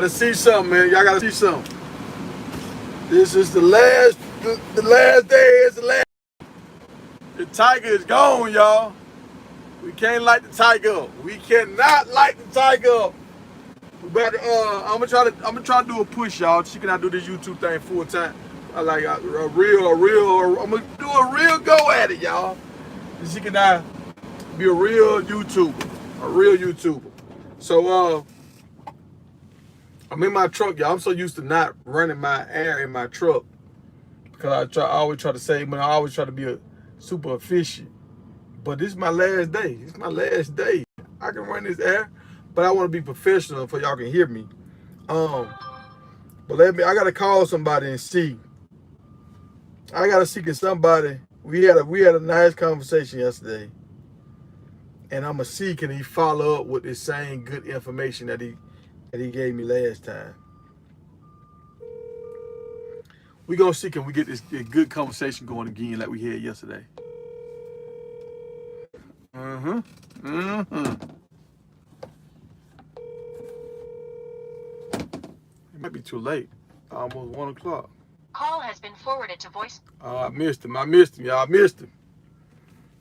Let's see something, man. Y'all gotta see something. This is the last day. It's the last. The tiger is gone, y'all. We can't light the tiger up. We cannot light the tiger up. We better, I'm gonna try to do a push, y'all. She cannot do this YouTube thing full time. I like I'm gonna do a real go at it, y'all. She cannot be a real YouTuber. So, I'm in my truck, y'all. I'm so used to not running my air in my truck because I always try to save money. I always try to be a super efficient. But this is my last day. It's my last day. I can run this air, but I want to be professional so y'all can hear me. But I gotta call somebody and see. I gotta see can somebody. We had a nice conversation yesterday, and I'ma see can he follow up with the same good information that he gave me last time. We gonna see can we get this good conversation going again like we had yesterday. It might be too late. Almost 1 o'clock. Call has been forwarded to voice. Oh, I missed him, y'all. I missed him.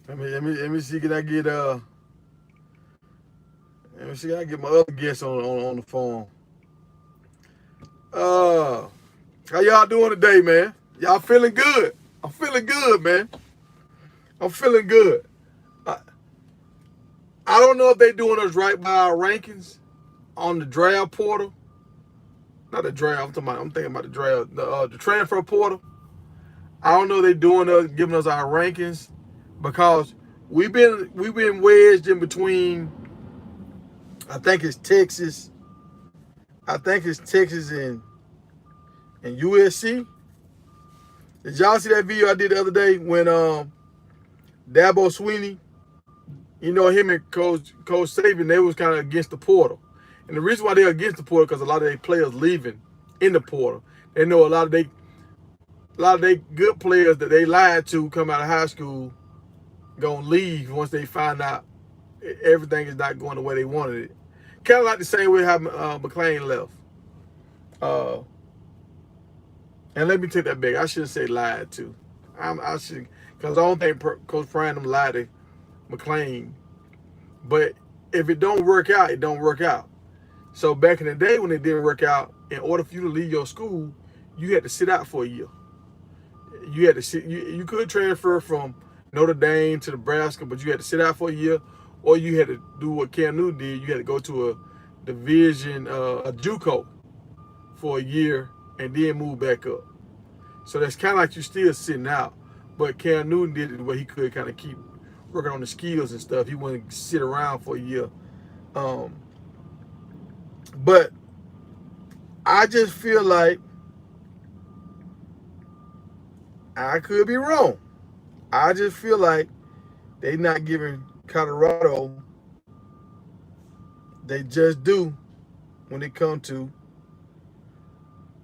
Let me see can I get let me see can I get my other guests on the phone. How y'all doing today, man? Y'all feeling good? I'm feeling good, man. I'm feeling good. I don't know if they doing us right by our rankings on the draft portal. Not the draft. I'm thinking about the draft. The transfer portal. I don't know if they doing us, giving us our rankings because we've been wedged in between. I think it's Texas and USC. Did y'all see that video I did the other day when Dabo Sweeney, you know, him and Coach Saban, they was kind of against the portal. And the reason why they're against the portal because a lot of their players leaving in the portal. They know a lot of they good players that they lied to come out of high school gonna leave once they find out everything is not going the way they wanted it. Kind of like the same way how McClain left. And let me take that back. I shouldn't say lied to. I should, because I don't think Coach Prime lied to McClain. But if it don't work out, it don't work out. So back in the day when it didn't work out, in order for you to leave your school, you had to sit out for a year. You had to sit. You could transfer from Notre Dame to Nebraska, but you had to sit out for a year, or you had to do what Cam Newton did. You had to go to a division, a JUCO, for a year and then move back up. So that's kind of like you still sitting out. But Cam Newton did it where he could kind of keep working on the skills and stuff. He wouldn't sit around for a year. But I just feel like I could be wrong. I just feel like they not giving Colorado they just do when it come to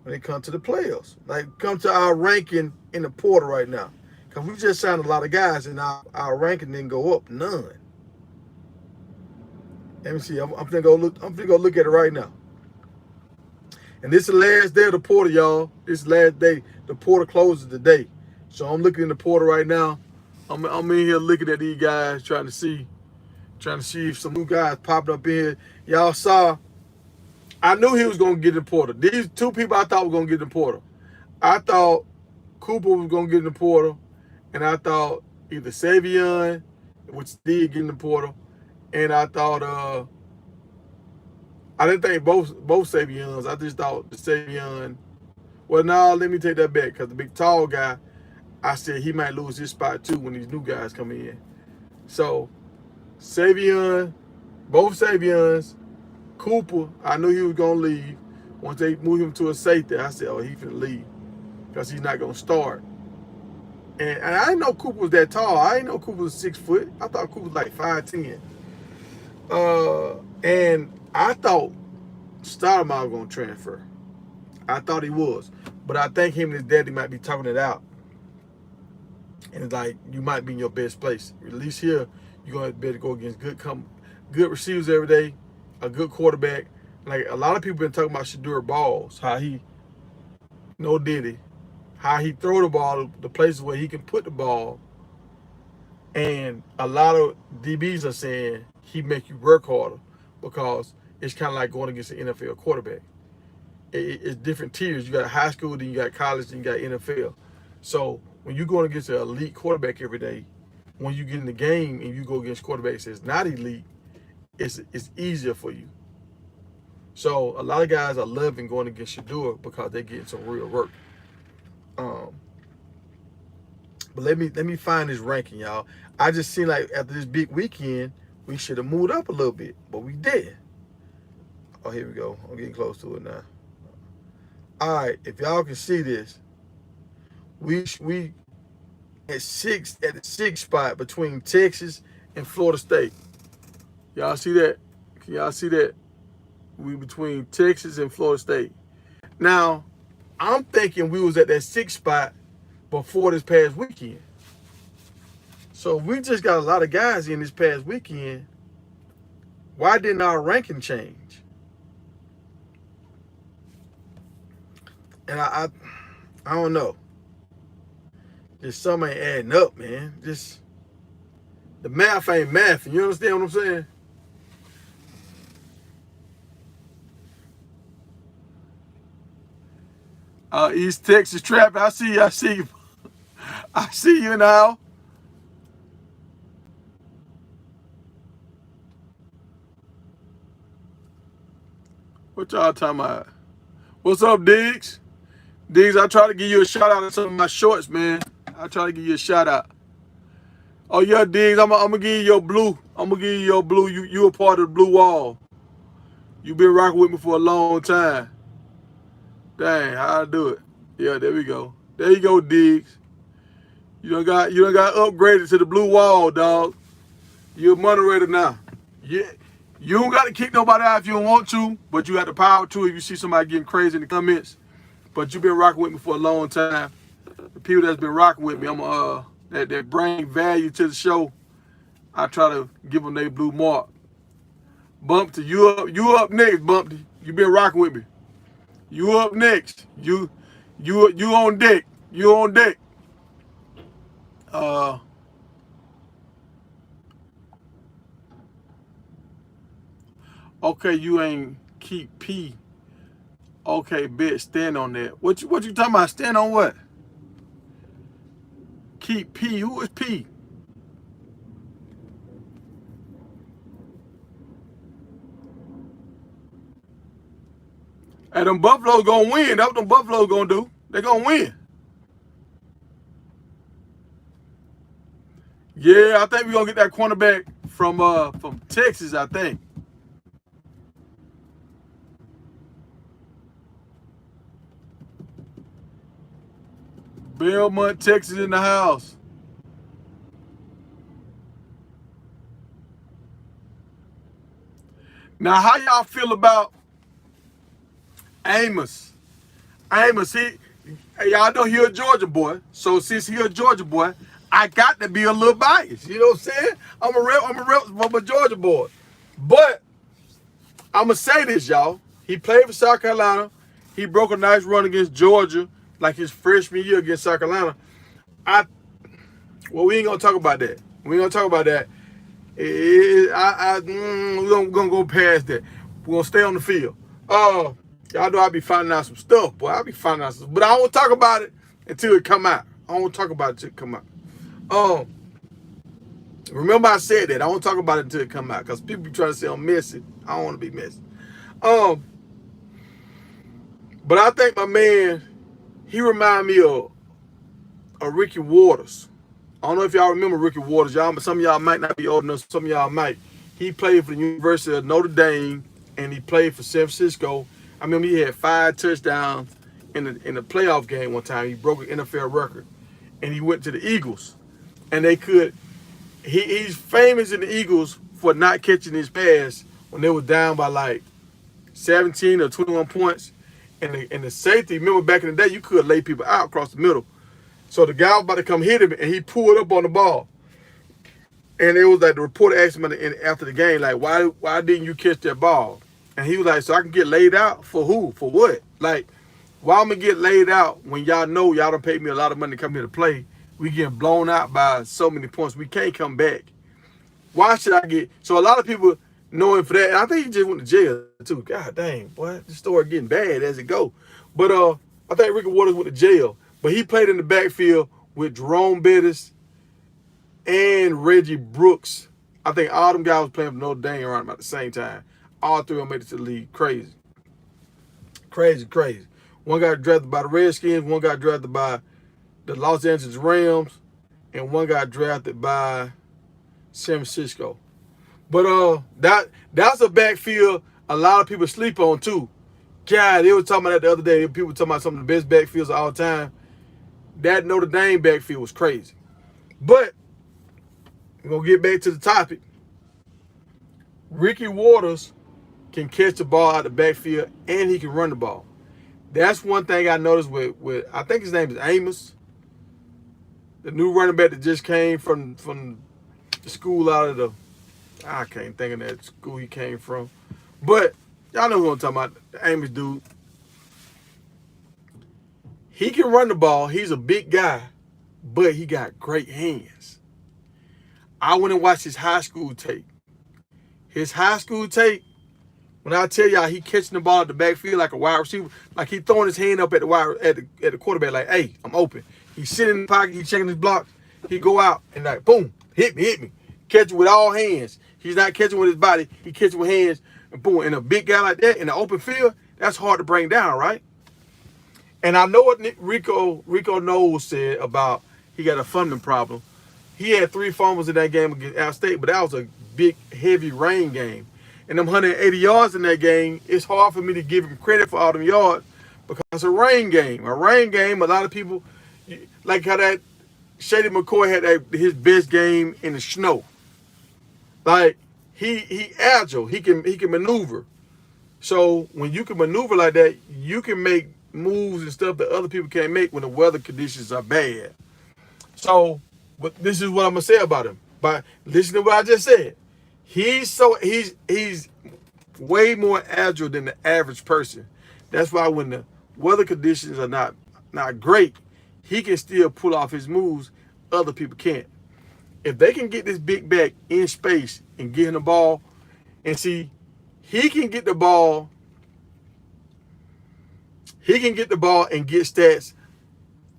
the playoffs. Like come to our ranking in the portal right now. Because we just signed a lot of guys and our ranking didn't go up none. Let me see. I'm gonna go look at it right now. And this is the last day of the portal, y'all. This is the last day. The portal closes today. So I'm looking in the portal right now. I'm in here looking at these guys, trying to see if some new guys popped up in here. Y'all saw. I knew he was gonna get in the portal. These two people I thought were gonna get in the portal. I thought Cooper was gonna get in the portal, and I thought either Savion, which did get in the portal, and I thought I didn't think both Savions. I just thought the Savion. Well, no, let me take that back because the big tall guy, I said he might lose his spot too when these new guys come in. So Savion, both Savions, Cooper, I knew he was gonna leave. Once they moved him to a safety, I said, oh, he finna leave because he's not gonna start. And I didn't know Cooper was that tall. I didn't know Cooper was 6 foot. I thought Cooper was like 5'10". And I thought Stoudemire was gonna transfer. I thought he was, but I think him and his daddy might be talking it out. And it's like you might be in your best place. At least here, you're gonna better go against good receivers every day, a good quarterback, Like a lot of people been talking about Shadur balls, how he no diddy, how he throw the ball the places where he can put the ball, and a lot of DBs are saying he make you work harder because it's kind of like going against an NFL quarterback. It's different tiers. You got high school, then you got college, then you got NFL. So when you're going against an elite quarterback every day, when you get in the game and you go against quarterbacks that's not elite, it's easier for you. So a lot of guys are loving going against Shadur because they're getting some real work. But let me find this ranking, y'all. I just seem like after this big weekend, we should have moved up a little bit, but we didn't. Oh, here we go. I'm getting close to it now. All right, if y'all can see this, we at the sixth spot between Texas and Florida State. Y'all see that? Can y'all see that? We between Texas and Florida State. Now, I'm thinking we was at that sixth spot before this past weekend. So we just got a lot of guys in this past weekend. Why didn't our ranking change? And I don't know. Just something ain't adding up, man. Just the math ain't mathing. You understand what I'm saying? East Texas Trap. I see you. I see you. I see you now. What y'all talking about? What's up, Diggs? Diggs, I try to give you a shout out on some of my shorts, man. I try to give you a shout out. Oh yeah, Diggs, I'm gonna give you your blue. I'm gonna give you your blue. You a part of the blue wall. You been rocking with me for a long time. Dang, how I do it? Yeah, there we go. There you go, Diggs. You done got upgraded to the blue wall, dog. You're a moderator now. Yeah. You don't got to kick nobody out if you don't want to, but you have the power to if you see somebody getting crazy in the comments. But you've been rocking with me for a long time. The people that's been rocking with me, that bring value to the show, I try to give them their blue mark. Bumpty, you up next, Bumpty. You been rocking with me. You up next. You on deck. You on deck. Okay, you ain't keep P. Okay, bitch, stand on that. What you talking about? Stand on what? Keep P. Who is P? And them Buffaloes gonna win. That's what them Buffaloes gonna do. They gonna win. Yeah, I think we gonna get that cornerback from Texas, I think. Belmont, Texas in the house. Now, how y'all feel about Amos? Amos, y'all know he a Georgia boy. So since he a Georgia boy, I got to be a little biased. You know what I'm saying? I'm a rep from a Georgia boy. But I'm going to say this, y'all. He played for South Carolina. He broke a nice run against Georgia, like his freshman year against South Carolina. We ain't going to talk about that. We ain't going to talk about that. We're going to go past that. We're going to stay on the field. Y'all know I be finding out some stuff, boy. I be finding out some stuff. But I won't talk about it until it come out. I won't talk about it until it come out. Remember I said that. I won't talk about it until it come out. Because people be trying to say I'm messy. I don't want to be messy. But I think my man, he remind me of Ricky Waters. I don't know if y'all remember Ricky Waters. Some of y'all might not be old enough. Some of y'all might. He played for the University of Notre Dame, and he played for San Francisco. I remember he had 5 touchdowns in the playoff game one time. He broke an NFL record, and he went to the Eagles. And he's famous in the Eagles for not catching his pass when they were down by like 17 or 21 points. And the safety, remember back in the day, you could lay people out across the middle. So the guy was about to come hit him, and he pulled up on the ball. And it was like the reporter asked him after the game, like, why didn't you catch that ball? And he was like, so I can get laid out for who? For what? Like, why I'm gonna get laid out when y'all know y'all don't pay me a lot of money to come here to play? We getting blown out by so many points. We can't come back. Why should I get? So a lot of people know him for that. And I think he just went to jail too. God dang, boy, the story getting bad as it go. But I think Ricky Waters went to jail. But he played in the backfield with Jerome Bettis and Reggie Brooks. I think all them guys was playing for Notre Dame around about the same time. All three of them made it to the league. Crazy. Crazy, crazy. One got drafted by the Redskins, one got drafted by the Los Angeles Rams, and one got drafted by San Francisco. But that's a backfield a lot of people sleep on too. God, they were talking about that the other day. People were talking about some of the best backfields of all time. That Notre Dame backfield was crazy. But we're going to get back to the topic. Ricky Waters can catch the ball out the backfield and he can run the ball. That's one thing I noticed with I think his name is Amos, the new running back that just came from the school out of the, I can't think of that school he came from. But y'all know who I'm talking about, the Amos dude. He can run the ball. He's a big guy, but he got great hands. I went and watched his high school tape. His high school tape, when I tell y'all he catching the ball at the backfield like a wide receiver, like he throwing his hand up at the quarterback like, hey, I'm open. He's sitting in the pocket, he's checking his blocks. He go out and like, boom, hit me. Catch it with all hands. He's not catching with his body. He catching with hands and boom. And a big guy like that in the open field, that's hard to bring down, right? And I know what Rico Knowles said about he got a funding problem. He had 3 fumbles in that game against App State, but that was a big, heavy rain game. And them 180 yards in that game, it's hard for me to give him credit for all them yards because it's a rain game. A rain game, a lot of people, like how that Shady McCoy had his best game in the snow. Like, he agile. He can maneuver. So when you can maneuver like that, you can make moves and stuff that other people can't make when the weather conditions are bad. So, but this is what I'm gonna say about him. But listen to what I just said. He's way more agile than the average person. That's why when the weather conditions are not great, he can still pull off his moves other people can't. If they can get this big back in space and get him the ball, and see, he can get the ball and get stats,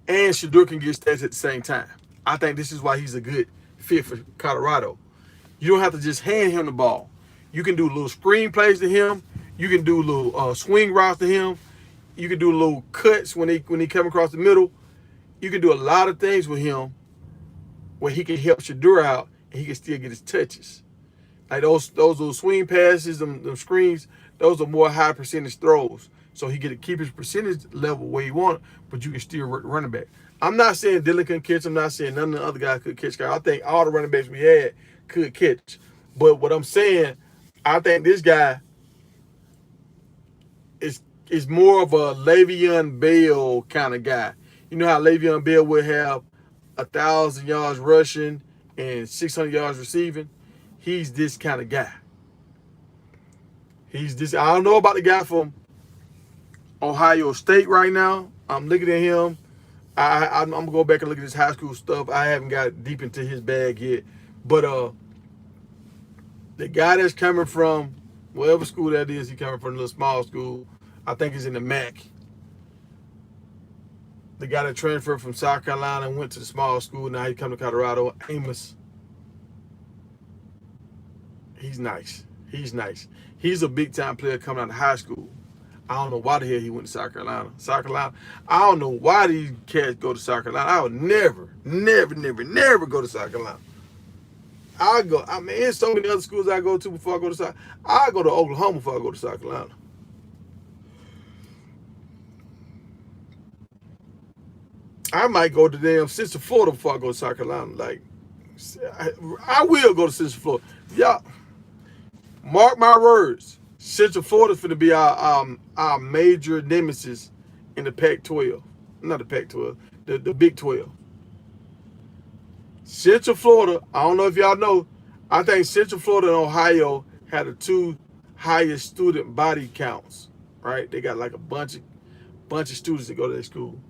and Shedeur can get stats at the same time. I think this is why he's a good fit for Colorado. You don't have to just hand him the ball. You can do little screen plays to him. You can do little swing routes to him. You can do little cuts when he come across the middle. You can do a lot of things with him where he can help Shedeur out and he can still get his touches. Like those little swing passes, them screens, those are more high percentage throws. So he get to keep his percentage level where he want, but you can still work the running back. I'm not saying Dylan couldn't catch. I'm not saying none of the other guys could catch. I think all the running backs we had could catch. But what I'm saying, I think this guy is more of a Le'Veon Bell kind of guy. You know how Le'Veon Bell would have 1,000 yards rushing and 600 yards receiving? He's this kind of guy. He's this. I don't know about the guy from Ohio State right now. I'm looking at him. I'm gonna go back and look at his high school stuff. I haven't got deep into his bag yet. But the guy that's coming from whatever school that is, he coming from a little small school. I think he's in the MAC. The guy that transferred from South Carolina and went to the small school. Now he come to Colorado. Amos. He's nice. He's nice. He's a big time player coming out of high school. I don't know why the hell he went to South Carolina. I don't know why these cats go to South Carolina. I would never go to South Carolina. I mean, there's so many other schools I go to before I go to South. I go to Oklahoma before I go to South Carolina. I might go to damn Central Florida before I go to South Carolina. Like, I will go to Central Florida. Y'all, mark my words. Central Florida's finna be our major nemesis in the Pac-12. Not the Pac-12, the Big 12. Central Florida, I don't know if y'all know, I think Central Florida and Ohio had the 2 highest student body counts, right? They got like a bunch of students that go to their school.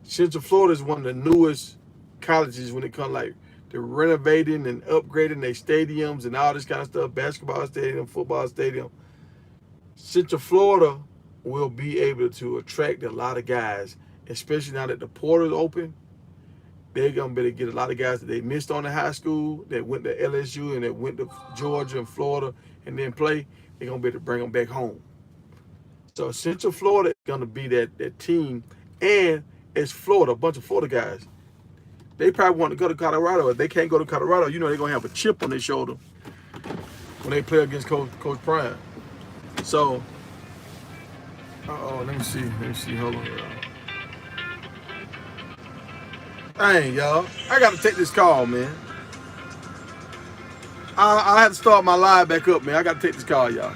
Central Florida is one of the newest colleges when it comes like they're renovating and upgrading their stadiums and all this kind of stuff, basketball stadium, football stadium. Central Florida will be able to attract a lot of guys, especially now that the portal is open. They're gonna be able to get a lot of guys that they missed on in high school, that went to LSU and that went to Georgia and Florida and then play. They're gonna be able to bring them back home. So Central Florida is gonna be that team, and it's Florida, a bunch of Florida guys. They probably want to go to Colorado. If they can't go to Colorado, you know they're gonna have a chip on their shoulder when they play against Coach Prime. So, let me see. Hold on, y'all. Dang, y'all. I got to take this call, man. I have to start my live back up, man. I got to take this call, y'all.